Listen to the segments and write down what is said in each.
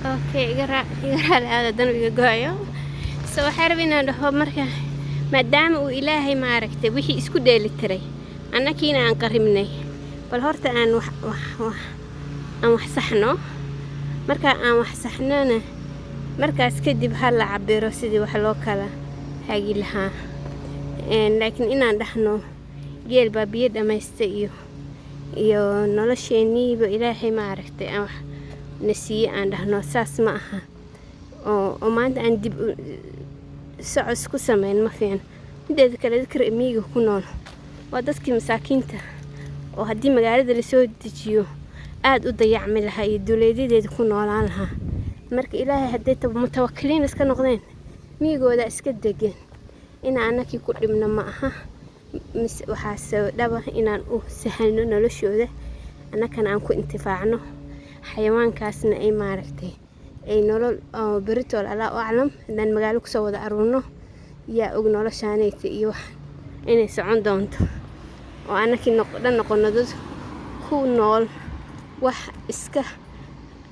Okay, igara aad dan iga go'ayo. So waxaan rabaa inaan dhaho marka maadaama uu Ilaahay maaragtay wixii isku dheeli tiray annakiina aan qaribnay bal horta aan wax saxno marka aan wax saxnana markaas kadib hal la cabiro sidii wax loo kala hagi lahaa laakiin inaan dhahno geel baa biyo dhamaystay iyo nolosheeniiba Ilaahay maaragtay aan wax nasiye aan dhahno saas ma aha oo maanta aan dib socos ku sameyn ma fiican mideeda kale dadka miyiga ku nool waa dadkii masaakiinta oo haddii magaalada la soo dejiyo aad u dayacmi lahaa iyo duleedadeeda ku noolaan lahaa marka Ilaahay hadday mutawakkiliin iska noqdeen miyigooda iska degan inaan annakii ku dhibno ma aha waxaa soo dhaba inaan u sahalno noloshooda annakana aan ku intifaacno xayawaankaasna ay maaragtay ay nolol beritool Allah u aclam inaan magaalo ku soo wada aruurno yaa og noloshaanayta iyo wax inay socon doonto oo annakii noqono dad ku nool wax iska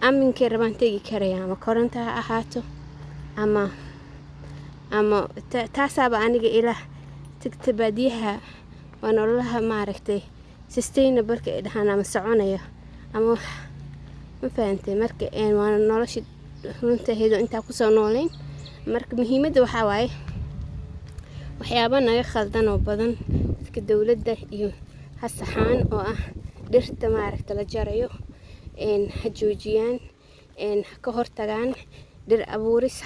aminkay rabaan tegi karaya ama koronto ha ahaato ama taasaaba aniga ilaah tagta baadiyaha waa nololaha maaragtay sustainable ay dhahaan ama soconaya ama wax ma fahantay marka waa nolosha runtaheedu intaa ku soo nooleyn marka muhiimadda waxaa waaye waxyaabo naga khaldan oo badan dadka dawladda iyo hasaxaan oo ah dhirta maaragtay la jarayo ha joojiyaan ka hortagaan dhir abuuris